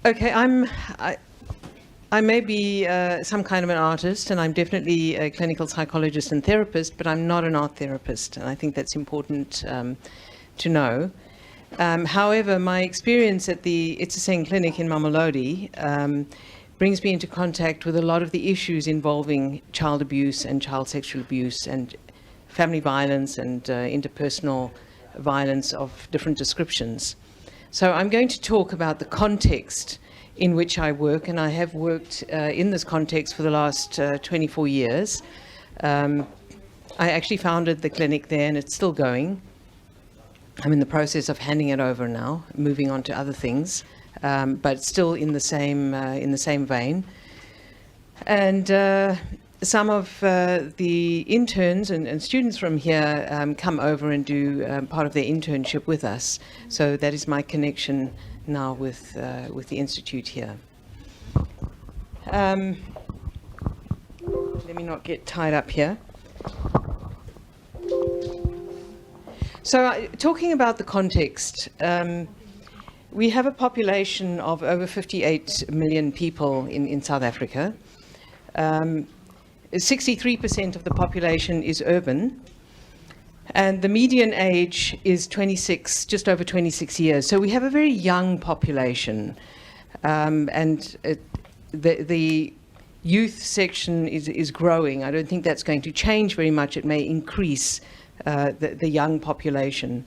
Okay, I may be some kind of an artist, and I'm definitely a clinical psychologist and therapist, but I'm not an art therapist, and I think that's important to know. However, my experience at the Itsaseng Clinic in Mamelodi brings me into contact with a lot of the issues involving child abuse and child sexual abuse and family violence and interpersonal violence of different descriptions. So I'm going to talk about the context in which I work, and I have worked in this context for the last 24 years. I actually founded the clinic there, and it's still going. I'm in the process of handing it over now, moving on to other things, but still in the same vein. And some of the interns and students from here come over and do part of their internship with us. So that is my connection now with the institute here. Let me not get tied up here. So talking about the context, we have a population of over 58 million people in South Africa. 63% of the population is urban, and the median age is 26, just over 26 years. So we have a very young population, and the youth section is growing. I don't think that's going to change very much. It may increase the young population.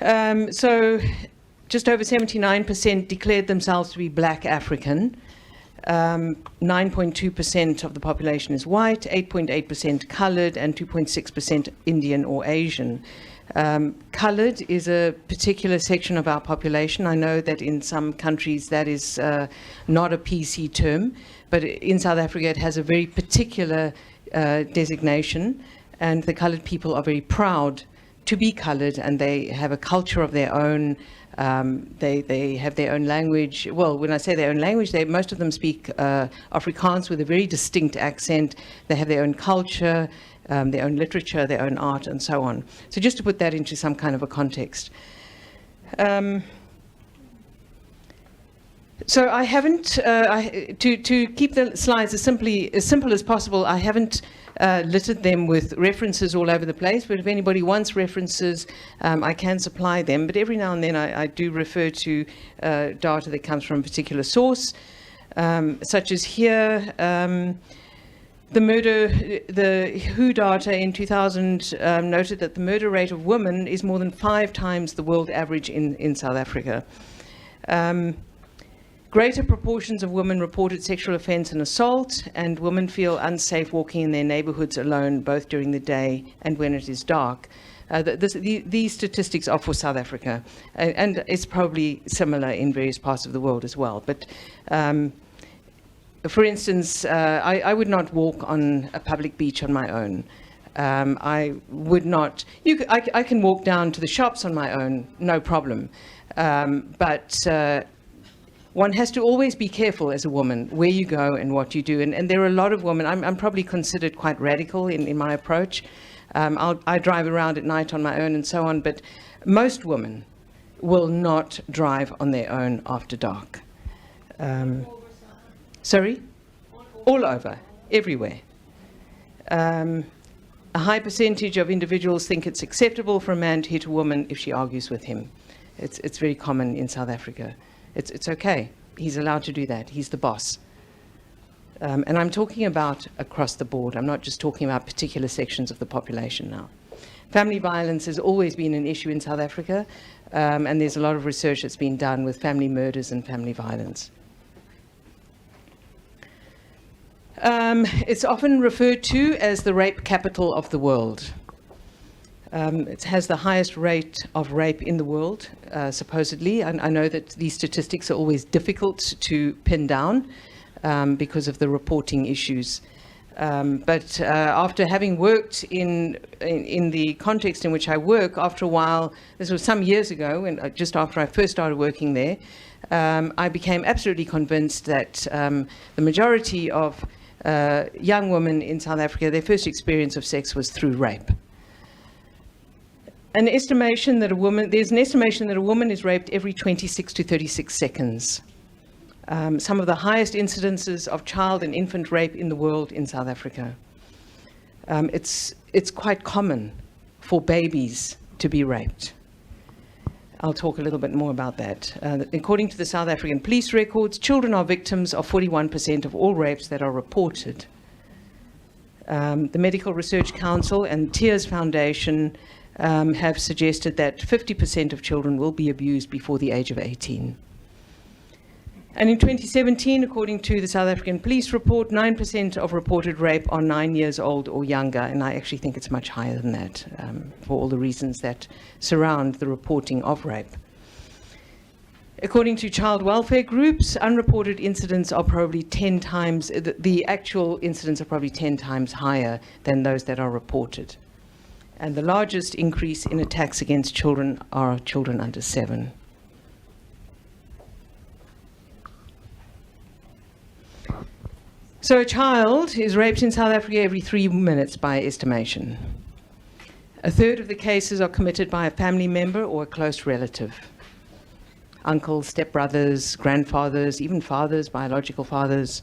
So just over 79% declared themselves to be Black African. 9.2% of the population is white, 8.8% colored, and 2.6% Indian or Asian. Colored is a particular section of our population. I know that in some countries that is not a PC term, but in South Africa it has a very particular designation, and the colored people are very proud to be colored, and they have a culture of their own. They have their own language. Well, when I say their own language, most of them speak Afrikaans with a very distinct accent. They have their own culture, their own literature, their own art, and so on. So just to put that into some kind of a context. So I haven't, to keep the slides as simple as possible, I haven't littered them with references all over the place, but if anybody wants references, I can supply them. But every now and then I do refer to data that comes from a particular source, such as here, the WHO data in 2000 noted that the murder rate of women is more than 5 times the world average in South Africa. Greater proportions of women reported sexual offense and assault, and women feel unsafe walking in their neighborhoods alone, both during the day and when it is dark. These statistics are for South Africa, and it's probably similar in various parts of the world as well. But for instance, I would not walk on a public beach on my own. I would not. I can walk down to the shops on my own, no problem. But one has to always be careful as a woman where you go and what you do. And there are a lot of women. I'm probably considered quite radical in my approach. I drive around at night on my own and so on, but most women will not drive on their own after dark. Sorry? All over, everywhere. A high percentage of individuals think it's acceptable for a man to hit a woman if she argues with him. It's very common in South Africa. It's okay. He's allowed to do that. He's the boss. And I'm talking about across the board. I'm not just talking about particular sections of the population now. Family violence has always been an issue in South Africa, and there's a lot of research that's been done with family murders and family violence. It's often referred to as the rape capital of the world. It has the highest rate of rape in the world, supposedly. I know that these statistics are always difficult to pin down because of the reporting issues. But after having worked in the context in which I work, after a while, this was some years ago, and just after I first started working there, I became absolutely convinced that the majority of young women in South Africa, their first experience of sex was through rape. There's an estimation that a woman is raped every 26 to 36 seconds. some of the highest incidences of child and infant rape in the world in South Africa. It's quite common for babies to be raped. I'll talk a little bit more about that. According to the South African police records, children are victims of 41% of all rapes that are reported. The Medical Research Council and Tears Foundation have suggested that 50% of children will be abused before the age of 18. And in 2017, according to the South African police report, 9% of reported rape are 9 years old or younger, and I actually think it's much higher than that for all the reasons that surround the reporting of rape. According to child welfare groups, unreported incidents are probably 10 times, the actual incidents are probably 10 times higher than those that are reported. And the largest increase in attacks against children are children under 7. So a child is raped in South Africa every 3 minutes by estimation. A third of the cases are committed by a family member or a close relative. Uncles, stepbrothers, grandfathers, even fathers, biological fathers.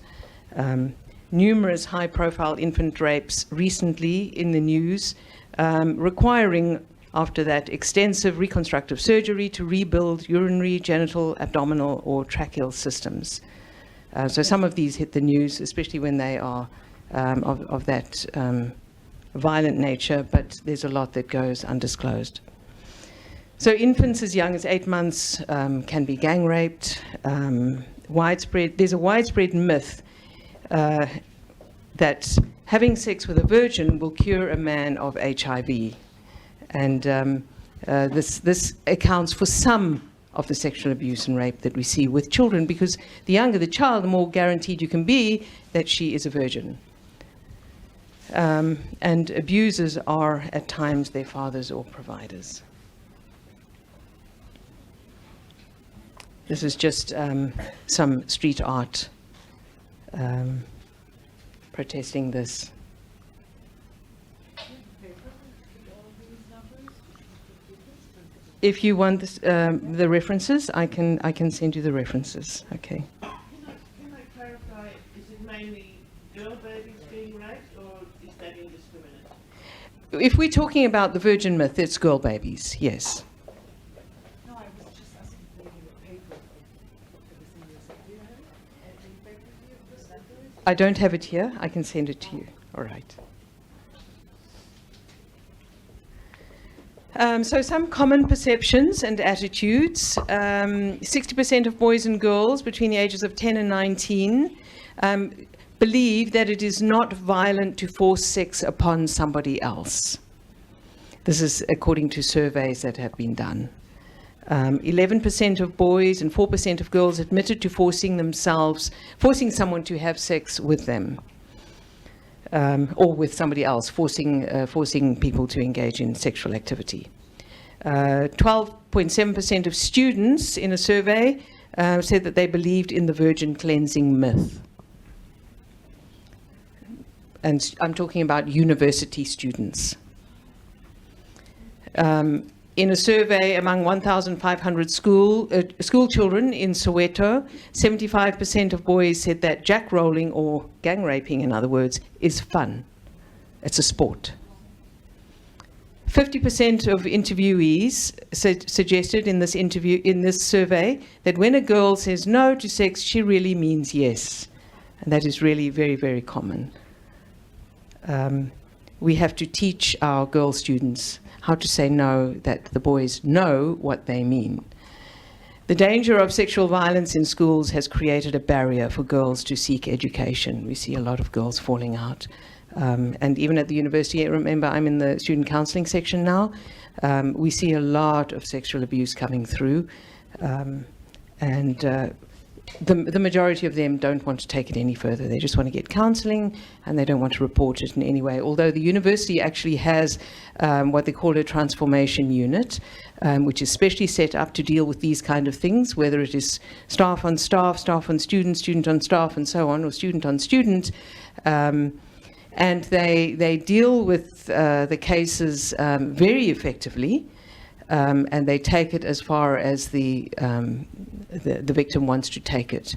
Numerous high-profile infant rapes recently in the news, requiring, after that, extensive reconstructive surgery to rebuild urinary, genital, abdominal, or tracheal systems. So some of these hit the news, especially when they are of that violent nature, but there's a lot that goes undisclosed. So infants as young as 8 months can be gang raped. There's a widespread myth that having sex with a virgin will cure a man of HIV. And this accounts for some of the sexual abuse and rape that we see with children, because the younger the child, the more guaranteed you can be that she is a virgin. And abusers are at times their fathers or providers. This is just some street art protesting this. If you want this, the references, I can send you the references. Okay. Can I clarify? Is it mainly girl babies being raped, or is that indiscriminate? If we're talking about the virgin myth, it's girl babies. Yes. No, I was just asking for the paper. Do you have it? Any paper here of the centers? I don't have it here. I can send it to you. All right. So some common perceptions and attitudes. 60% of boys and girls between the ages of 10 and 19 believe that it is not violent to force sex upon somebody else. This is according to surveys that have been done. 11% of boys and 4% of girls admitted to forcing someone to have sex with them. Or with somebody else, forcing people to engage in sexual activity. 12.7% of students in a survey said that they believed in the virgin cleansing myth. And I'm talking about university students. In a survey among 1,500 school children in Soweto, 75% of boys said that jack rolling, or gang raping in other words, is fun. It's a sport. 50% of interviewees suggested in this survey that when a girl says no to sex, she really means yes. And that is really very, very common. We have to teach our girl students how to say no, that the boys know what they mean. The danger of sexual violence in schools has created a barrier for girls to seek education. We see a lot of girls falling out. And even at the university, remember I'm in the student counseling section now, we see a lot of sexual abuse coming through. The majority of them don't want to take it any further. They just want to get counseling, and they don't want to report it in any way. Although the university actually has what they call a transformation unit, which is specially set up to deal with these kind of things, whether it is staff on staff, staff on student, student on staff, and so on, or student on student. And they deal with the cases very effectively. And they take it as far as the victim wants to take it.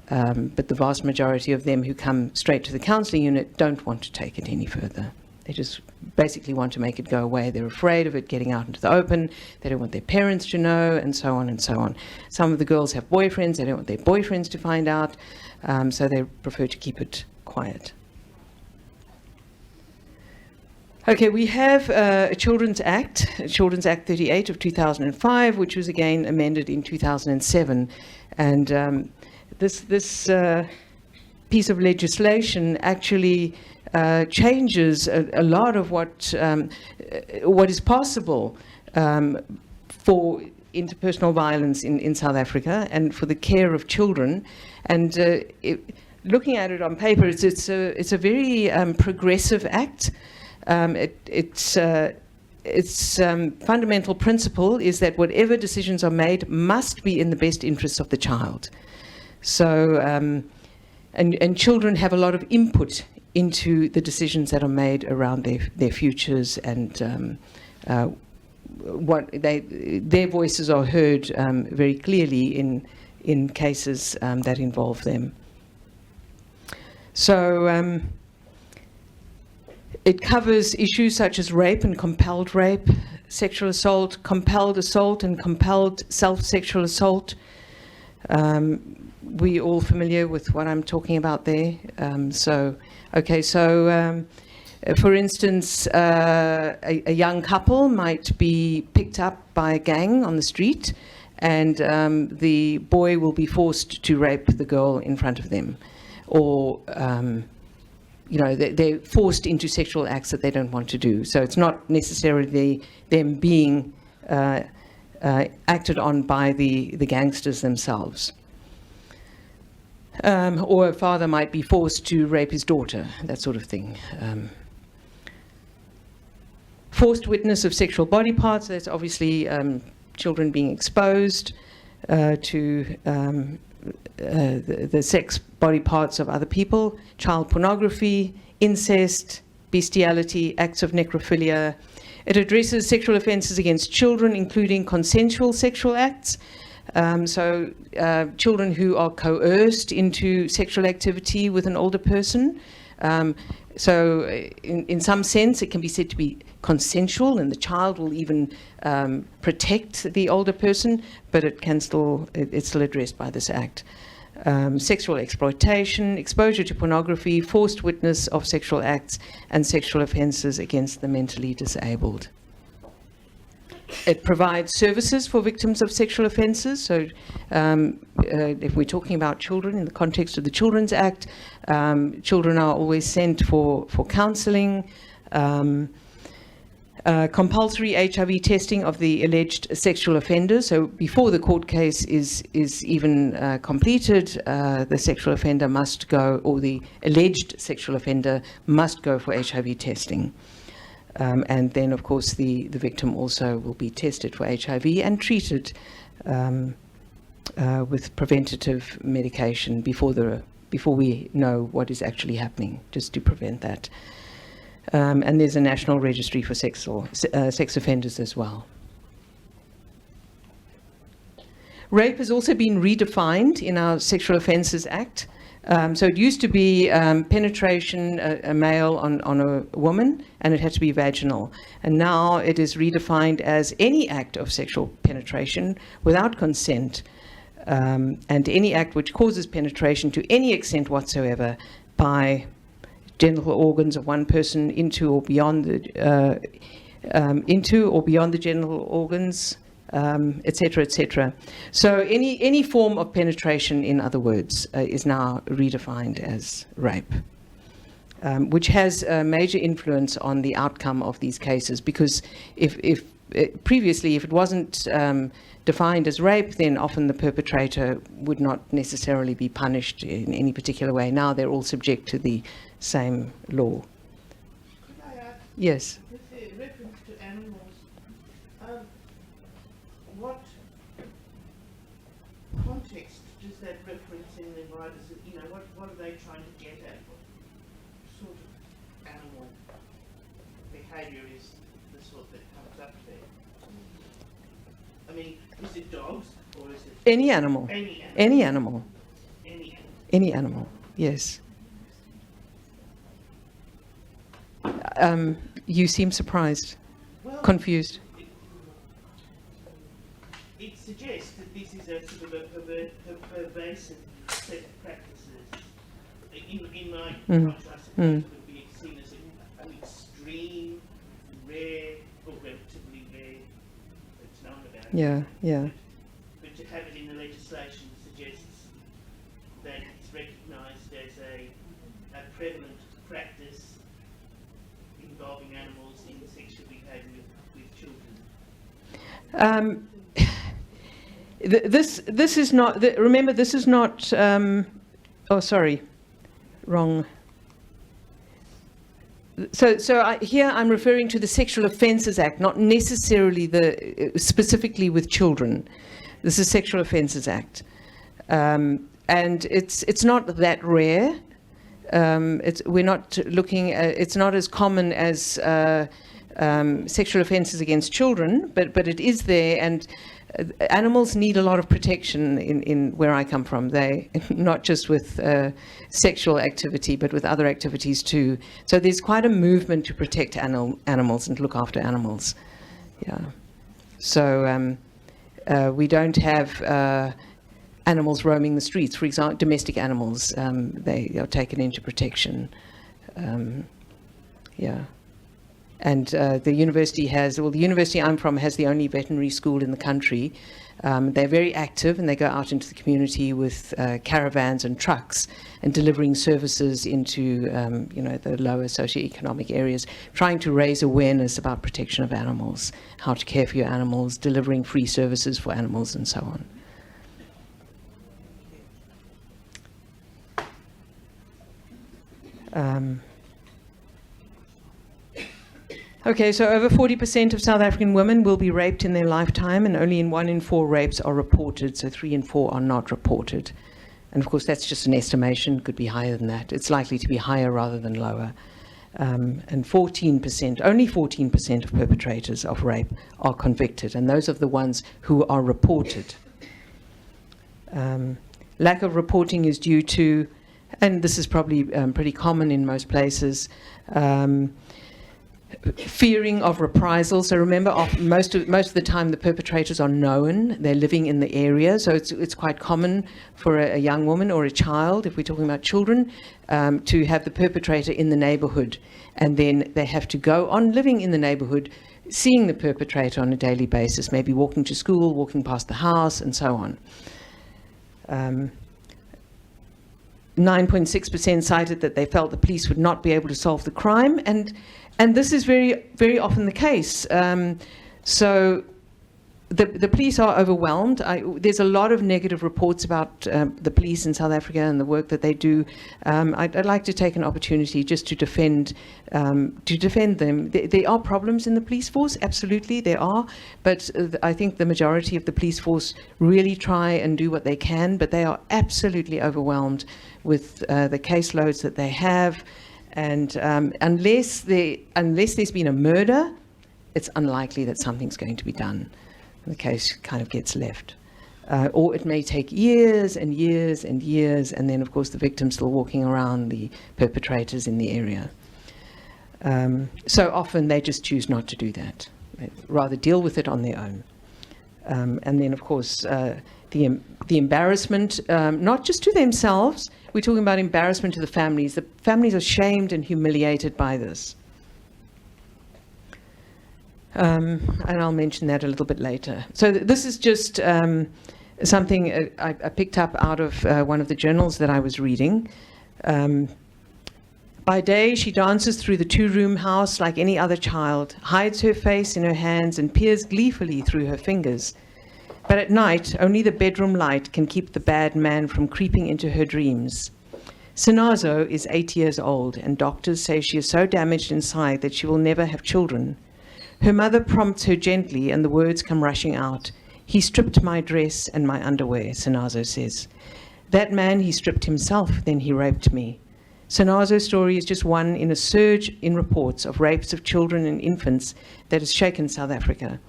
But the vast majority of them who come straight to the counselling unit don't want to take it any further. They just basically want to make it go away. They're afraid of it getting out into the open. They don't want their parents to know, and so on and so on. Some of the girls have boyfriends. They don't want their boyfriends to find out, so they prefer to keep it quiet. Okay, we have a Children's Act 38 of 2005, which was again amended in 2007. And this piece of legislation actually changes a lot of what is possible for interpersonal violence in South Africa and for the care of children. And looking at it on paper, it's a very progressive act. Its fundamental principle is that whatever decisions are made must be in the best interests of the child. So, and children have a lot of input into the decisions that are made around their futures, and their voices are heard very clearly in cases that involve them. So it covers issues such as rape and compelled rape, sexual assault, compelled assault, and compelled self-sexual assault. We all familiar with what I'm talking about there. For instance, a young couple might be picked up by a gang on the street, and the boy will be forced to rape the girl in front of them, or they're forced into sexual acts that they don't want to do. So it's not necessarily them being acted on by the gangsters themselves. Or a father might be forced to rape his daughter, that sort of thing. Forced witness of sexual body parts, that's obviously children being exposed to the sex body parts of other people, child pornography, incest, bestiality, acts of necrophilia. It addresses sexual offences against children, including consensual sexual acts. Children who are coerced into sexual activity with an older person. In some sense, it can be said to be consensual, and the child will even protect the older person, but it's still addressed by this act. Sexual exploitation, exposure to pornography, forced witness of sexual acts, and sexual offences against the mentally disabled. It provides services for victims of sexual offences. So if we're talking about children in the context of the Children's Act, children are always sent for counselling, compulsory HIV testing of the alleged sexual offenders. So before the court case is even completed, the sexual offender must go, or the alleged sexual offender must go for HIV testing. And then, of course, the victim also will be tested for HIV and treated with preventative medication before we know what is actually happening, just to prevent that. And there's a national registry for sex offenders as well. Rape has also been redefined in our Sexual Offences Act. So it used to be penetration, a male on a woman, and it had to be vaginal. And now it is redefined as any act of sexual penetration without consent, and any act which causes penetration to any extent whatsoever by genital organs of one person into or beyond the genital organs, etc., etc. So any form of penetration, in other words, is now redefined as rape, which has a major influence on the outcome of these cases, because if previously, if it wasn't defined as rape, then often the perpetrator would not necessarily be punished in any particular way. Now they're all subject to the same law. Could I add? Yes. With the reference to animals, what context does that reference in the right? Is it, what are they trying to get at? What sort of animal behaviour is the sort that comes up there? I mean, is it dogs or is it Any animal. any animal? Any animal. Any animal. Any animal, yes. You seem surprised, Well, confused. it suggests that this is a sort of a pervasive set of practices. In my culture, I suppose it would be seen as an extreme, rare, or relatively rare, it's known about. Yeah, yeah. But to have it in the legislation suggests that it's recognised as a prevalent practice involving animals in sexual behaviour with children. This is not. Remember, this is not. Oh, sorry, wrong. So here I'm referring to the Sexual Offences Act, not necessarily specifically with children. This is Sexual Offences Act, and it's not that rare. We're not looking at, it's not as common as sexual offences against children, but it is there, and animals need a lot of protection in where I come from. They, not just with sexual activity, but with other activities too. So there's quite a movement to protect animals and look after animals. Yeah. So we don't have animals roaming the streets, for example, domestic animals. They are taken into protection. Yeah. And the university the university I'm from has the only veterinary school in the country. They're very active, and they go out into the community with caravans and trucks and delivering services into the lower socioeconomic areas, trying to raise awareness about protection of animals, how to care for your animals, delivering free services for animals, and so on. Okay, so over 40% of South African women will be raped in their lifetime, and only 1 in 4 rapes are reported, so 3 in 4 are not reported. And of course, that's just an estimation, could be higher than that. It's likely to be higher rather than lower. And only 14% of perpetrators of rape are convicted, and those are the ones who are reported. Lack of reporting is due to, and this is probably pretty common in most places, fearing of reprisal. So remember, most of the time the perpetrators are known, they're living in the area, so it's quite common for a young woman or a child, if we're talking about children, to have the perpetrator in the neighbourhood, and then they have to go on living in the neighbourhood, seeing the perpetrator on a daily basis, maybe walking to school, walking past the house, and so on. 9.6% cited that they felt the police would not be able to solve the crime, and this is very, very often the case. So the police are overwhelmed. There's a lot of negative reports about the police in South Africa and the work that they do. I'd like to take an opportunity just to defend them. There are problems in the police force, absolutely there are, but I think the majority of the police force really try and do what they can, but they are absolutely overwhelmed with the caseloads that they have. And unless there's been a murder, it's unlikely that something's going to be done. The case kind of gets left. Or it may take years and years and years, and then of course the victim's still walking around, the perpetrators in the area. So often they just choose not to do that. They'd rather deal with it on their own. And then of course the embarrassment, not just to themselves, we're talking about embarrassment to the families. The families are shamed and humiliated by this. And I'll mention that a little bit later. So this is just something I picked up out of one of the journals that I was reading. By day, she dances through the 2-room house like any other child, hides her face in her hands and peers gleefully through her fingers. But at night, only the bedroom light can keep the bad man from creeping into her dreams. Sinazo is 8 years old, and doctors say she is so damaged inside that she will never have children. Her mother prompts her gently, and the words come rushing out. "He stripped my dress and my underwear," Sinazo says. "That man, he stripped himself, then he raped me." Sinazo's story is just one in a surge in reports of rapes of children and infants that has shaken South Africa.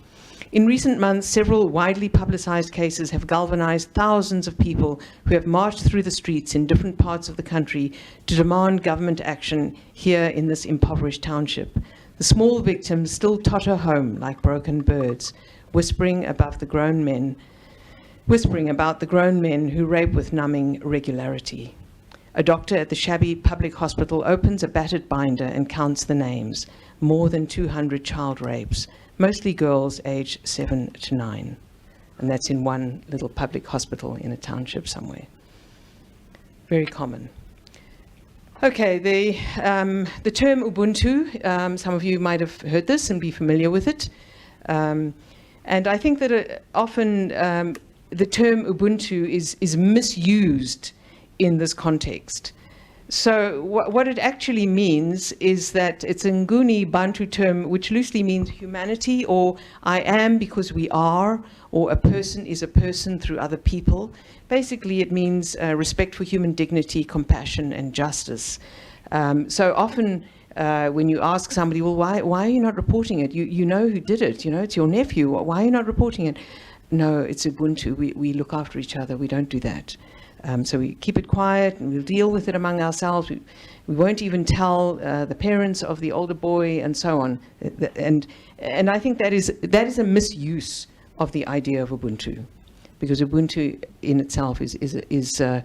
In recent months, several widely publicized cases have galvanized thousands of people who have marched through the streets in different parts of the country to demand government action here in this impoverished township. The small victims still totter home like broken birds, whispering about the grown men who rape with numbing regularity. A doctor at the shabby public hospital opens a battered binder and counts the names. More than 200 child rapes, mostly girls aged 7 to 9. And that's in one little public hospital in a township somewhere. Very common. Okay, the term Ubuntu, some of you might have heard this and be familiar with it. And I think that often the term Ubuntu is misused in this context. So what it actually means is that it's a Nguni Bantu term which loosely means humanity, or I am because we are, or a person is a person through other people. Basically it means respect for human dignity, compassion and justice. So often when you ask somebody, well, why are you not reporting it? You know who did it, it's your nephew, why are you not reporting it? No, it's Ubuntu, we look after each other, we don't do that. So we keep it quiet and we'll deal with it among ourselves. We won't even tell the parents of the older boy and so on. And I think that is a misuse of the idea of Ubuntu, because Ubuntu in itself is a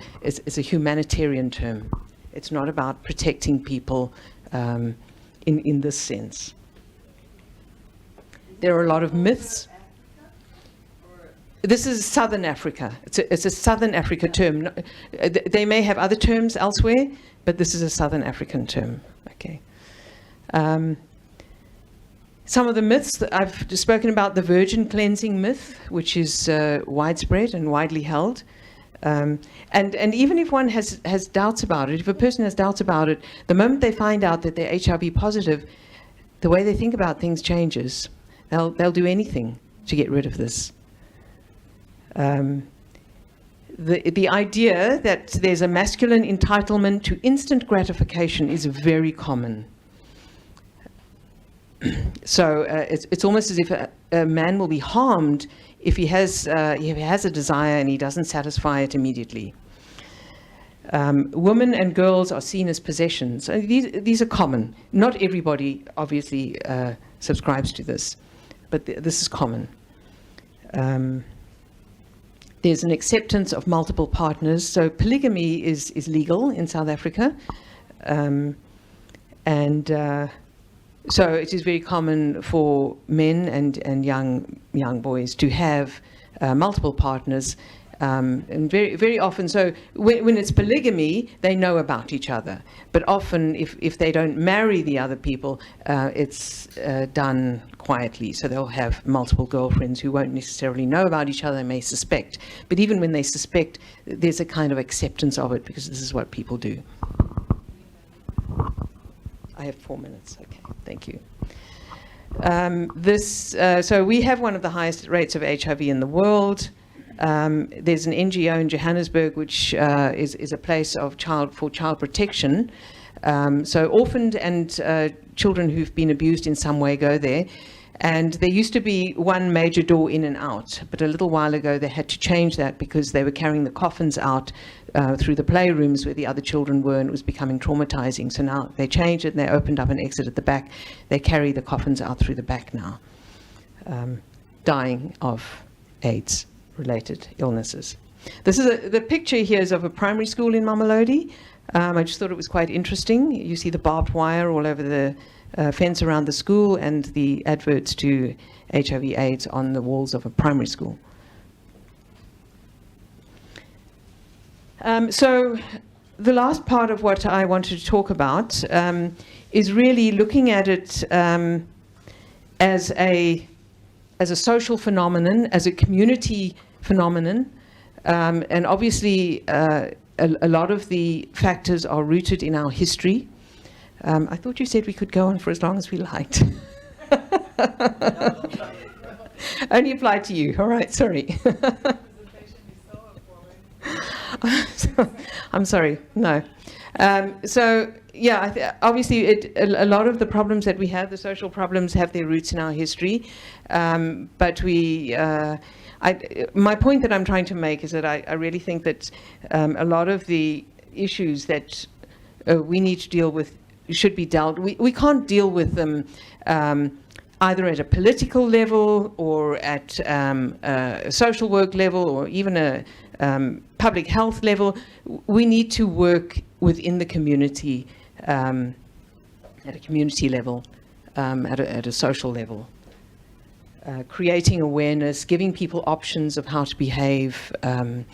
humanitarian term. It's not about protecting people in this sense. There are a lot of myths. This is Southern Africa. It's a Southern Africa term. They may have other terms elsewhere, but this is a Southern African term. Okay. Some of the myths that I've spoken about, the virgin cleansing myth, which is widespread and widely held. And even if one has doubts about it, if a person has doubts about it, the moment they find out that they're HIV positive, the way they think about things changes. They'll do anything to get rid of this. The idea that there's a masculine entitlement to instant gratification is very common. So it's almost as if a man will be harmed if he has a desire and he doesn't satisfy it immediately. Women and girls are seen as possessions. These are common. Not everybody obviously subscribes to this, but this is common. There's an acceptance of multiple partners. So polygamy is legal in South Africa. So it is very common for men and young boys to have multiple partners. And very often, so when it's polygamy, they know about each other. But often, if they don't marry the other people, it's done quietly. So they'll have multiple girlfriends who won't necessarily know about each other, they may suspect. But even when they suspect, there's a kind of acceptance of it, because this is what people do. I have 4 minutes. Okay, thank you. So we have one of the highest rates of HIV in the world. There's an NGO in Johannesburg which is a place of for child protection. So orphaned and children who've been abused in some way go there. And there used to be one major door in and out, but a little while ago they had to change that because they were carrying the coffins out through the playrooms where the other children were, and it was becoming traumatizing. So now they changed it and they opened up an exit at the back. They carry the coffins out through the back now, dying of AIDS-related illnesses. This is the picture here is of a primary school in Mamelodi. I just thought it was quite interesting. You see the barbed wire all over the fence around the school and the adverts to HIV/AIDS on the walls of a primary school. So the last part of what I wanted to talk about is really looking at it as a social phenomenon, as a community phenomenon, and obviously a lot of the factors are rooted in our history. I thought you said we could go on for as long as we liked. Only applied to you. All right, sorry. I'm sorry. No. So, yeah, obviously a lot of the problems that we have, the social problems, have their roots in our history. But my point that I'm trying to make is that I really think that a lot of the issues that we need to deal with should be we can't deal with them either at a political level or at a social work level or even a public health level. We need to work within the community at a community level, at a social level. Creating awareness, giving people options of how to behave, and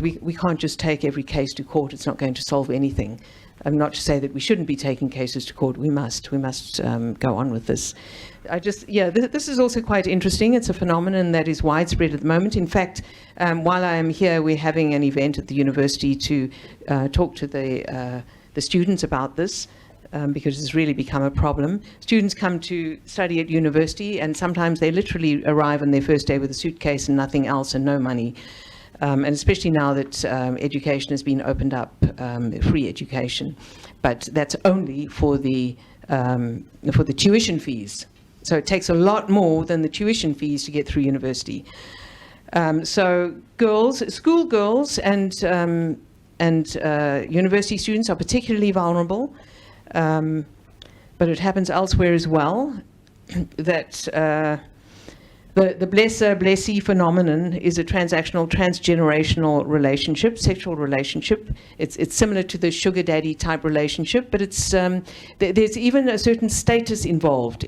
we can't just take every case to court. It's not going to solve anything. Not to say that we shouldn't be taking cases to court. We must go on with this. This is also quite interesting. It's a phenomenon that is widespread at the moment. In fact, while I am here, we're having an event at the university to talk to the students about this. Because it's really become a problem. Students come to study at university, and sometimes they literally arrive on their first day with a suitcase and nothing else and no money. And especially now that education has been opened up, free education, but that's only for the tuition fees. So it takes a lot more than the tuition fees to get through university. So schoolgirls and university students are particularly vulnerable. But it happens elsewhere as well, that the blesser-blessee phenomenon is a transactional, transgenerational relationship, sexual relationship. It's similar to the sugar daddy type relationship, but it's there's even a certain status involved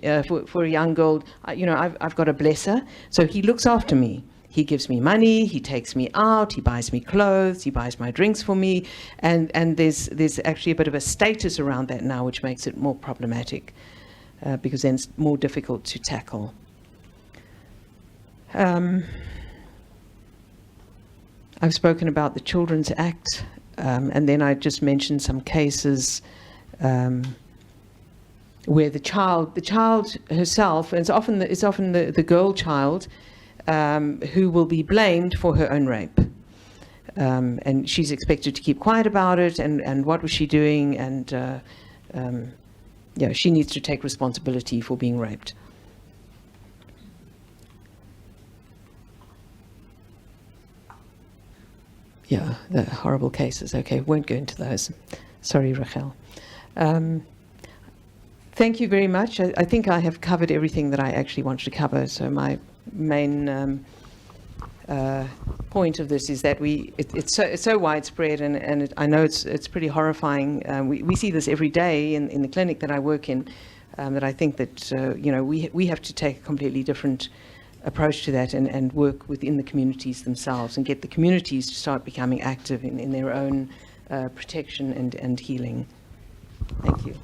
for a young girl. I've got a blesser, so he looks after me. He gives me money, he takes me out, he buys me clothes, he buys my drinks for me, and there's actually a bit of a status around that now, which makes it more problematic, because then it's more difficult to tackle. I've spoken about the Children's Act, and then I just mentioned some cases where the child herself, and it's often the girl child, who will be blamed for her own rape. And she's expected to keep quiet about it, and what was she doing, and she needs to take responsibility for being raped. Yeah, the horrible cases. Okay, won't go into those. Sorry, Rachel. Thank you very much. I think I have covered everything that I actually wanted to cover, so my main point of this is that it's so widespread, and I know it's pretty horrifying. We see this every day in the clinic that I work in. That I think that we have to take a completely different approach to that and work within the communities themselves and get the communities to start becoming active in their own protection and healing. Thank you.